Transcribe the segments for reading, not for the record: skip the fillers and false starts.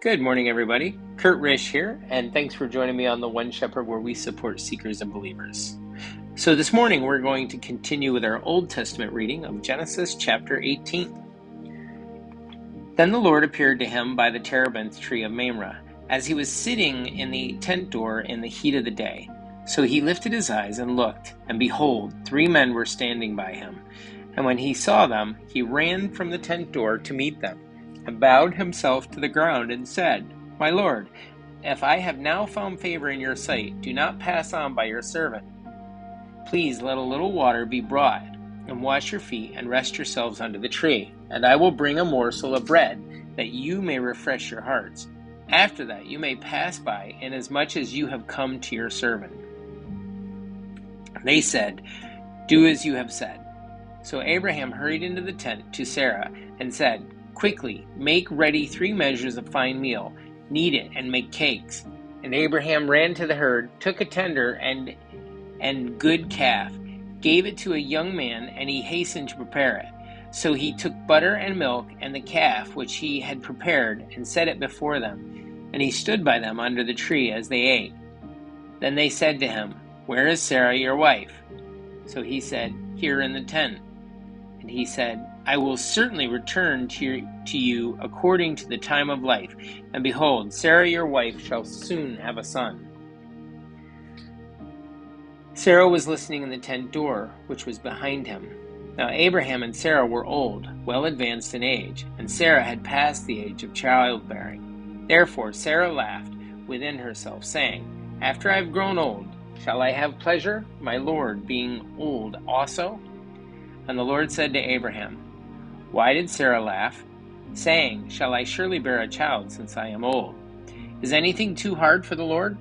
Good morning, everybody. Kurt Risch here, and thanks for joining me on the One Shepherd, where we support seekers and believers. So this morning, we're going to continue with our Old Testament reading of Genesis chapter 18. Then the Lord appeared to him by the terebinth tree of Mamre, as he was sitting in the tent door in the heat of the day. So he lifted his eyes and looked, and behold, 3 men were standing by him. And when he saw them, he ran from the tent door to meet them, and bowed himself to the ground and said, My Lord, if I have now found favor in your sight, do not pass on by your servant. Please let a little water be brought, and wash your feet, and rest yourselves under the tree. And I will bring a morsel of bread, that you may refresh your hearts. After that you may pass by, inasmuch as you have come to your servant. They said, Do as you have said. So Abraham hurried into the tent to Sarah, and said, Quickly, make ready 3 measures of fine meal, knead it, and make cakes. And Abraham ran to the herd, took a tender and good calf, gave it to a young man, and he hastened to prepare it. So he took butter and milk and the calf which he had prepared, and set it before them. And he stood by them under the tree as they ate. Then they said to him, Where is Sarah your wife? So he said, Here in the tent. And he said, I will certainly return to you according to the time of life. And behold, Sarah your wife shall soon have a son. Sarah was listening in the tent door, which was behind him. Now Abraham and Sarah were old, well advanced in age, and Sarah had passed the age of childbearing. Therefore Sarah laughed within herself, saying, After I have grown old, shall I have pleasure, my Lord being old also? And the Lord said to Abraham, Why did Sarah laugh, saying, Shall I surely bear a child, since I am old? Is anything too hard for the Lord?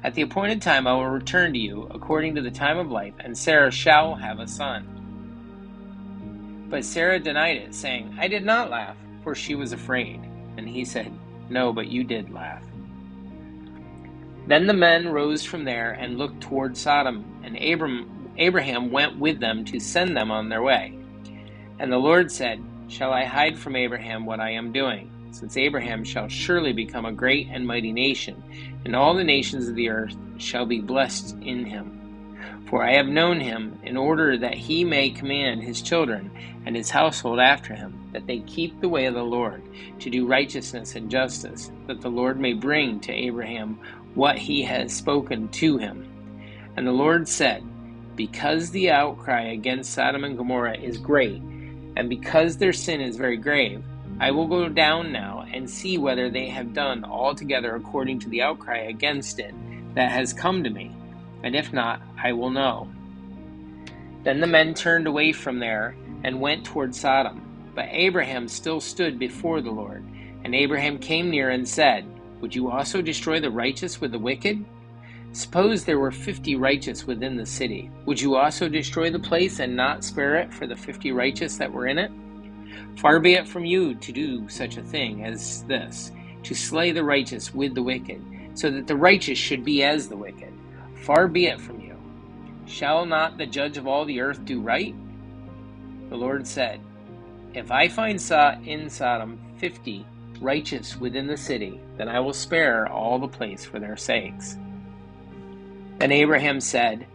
At the appointed time I will return to you, according to the time of life, and Sarah shall have a son. But Sarah denied it, saying, I did not laugh, for she was afraid. And he said, No, but you did laugh. Then the men rose from there and looked toward Sodom, and Abraham went with them to send them on their way. And the Lord said, Shall I hide from Abraham what I am doing? Since Abraham shall surely become a great and mighty nation, and all the nations of the earth shall be blessed in him. For I have known him, in order that he may command his children and his household after him, that they keep the way of the Lord, to do righteousness and justice, that the Lord may bring to Abraham what he has spoken to him. And the Lord said, Because the outcry against Sodom and Gomorrah is great, and because their sin is very grave, I will go down now and see whether they have done altogether according to the outcry against it that has come to me, and if not, I will know. Then the men turned away from there and went toward Sodom, but Abraham still stood before the Lord. And Abraham came near and said, Would you also destroy the righteous with the wicked? Suppose there were 50 righteous within the city. Would you also destroy the place and not spare it for the 50 righteous that were in it? Far be it from you to do such a thing as this, to slay the righteous with the wicked, so that the righteous should be as the wicked. Far be it from you. Shall not the judge of all the earth do right? The Lord said, If I find in Sodom 50 righteous within the city, then I will spare all the place for their sakes. Then Abraham said,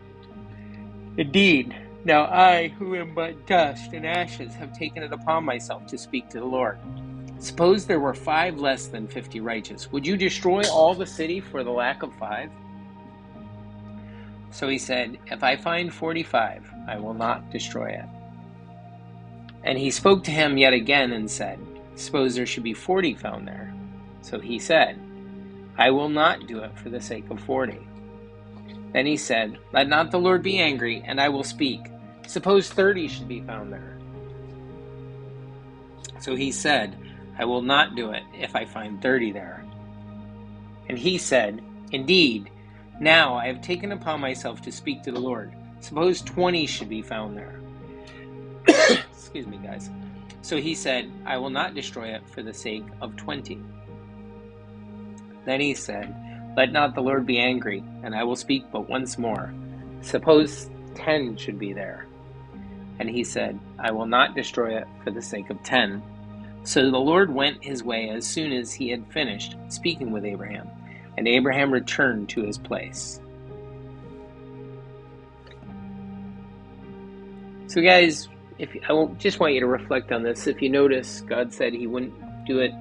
Indeed, now I, who am but dust and ashes, have taken it upon myself to speak to the Lord. Suppose there were 5 less than 50 righteous. Would you destroy all the city for the lack of 5? So he said, If I find 45, I will not destroy it. And he spoke to him yet again and said, Suppose there should be 40 found there. So he said, I will not do it for the sake of 40. Then he said, Let not the Lord be angry, and I will speak. Suppose 30 should be found there. So he said, I will not do it if I find 30 there. And he said, Indeed, now I have taken upon myself to speak to the Lord. Suppose 20 should be found there. Excuse me, guys. So he said, I will not destroy it for the sake of 20. Then he said, Let not the Lord be angry, and I will speak but once more. Suppose 10 should be there. And he said, I will not destroy it for the sake of 10. So the Lord went his way as soon as he had finished speaking with Abraham, and Abraham returned to his place. So guys, I just want you to reflect on this. If you notice, God said he wouldn't do it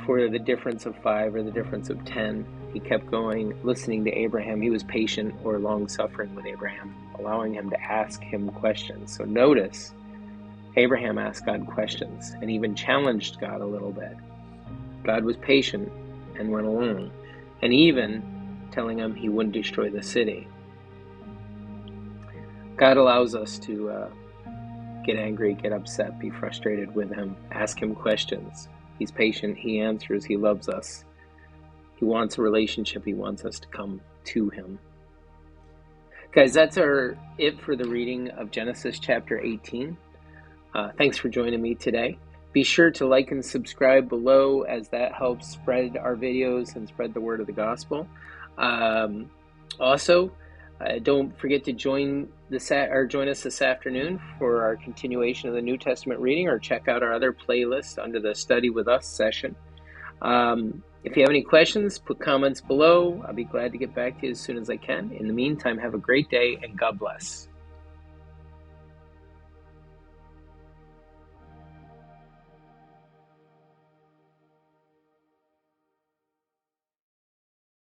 for the difference of 5 or the difference of 10. He kept going, listening to Abraham. He was patient or long-suffering with Abraham, allowing him to ask him questions. So notice, Abraham asked God questions and even challenged God a little bit. God was patient and went along, and even telling him he wouldn't destroy the city. God allows us to get angry, get upset, be frustrated with him, ask him questions. He's patient, he answers, he loves us. He wants a relationship, he wants us to come to him. Guys, that's it for the reading of Genesis chapter 18. Thanks for joining me today. Be sure to like and subscribe below, as that helps spread our videos and spread the word of the gospel. Also, don't forget to join us this afternoon for our continuation of the New Testament reading, or check out our other playlist under the Study With Us session. If you have any questions, put comments below. I'll be glad to get back to you as soon as I can. In the meantime, have a great day and God bless.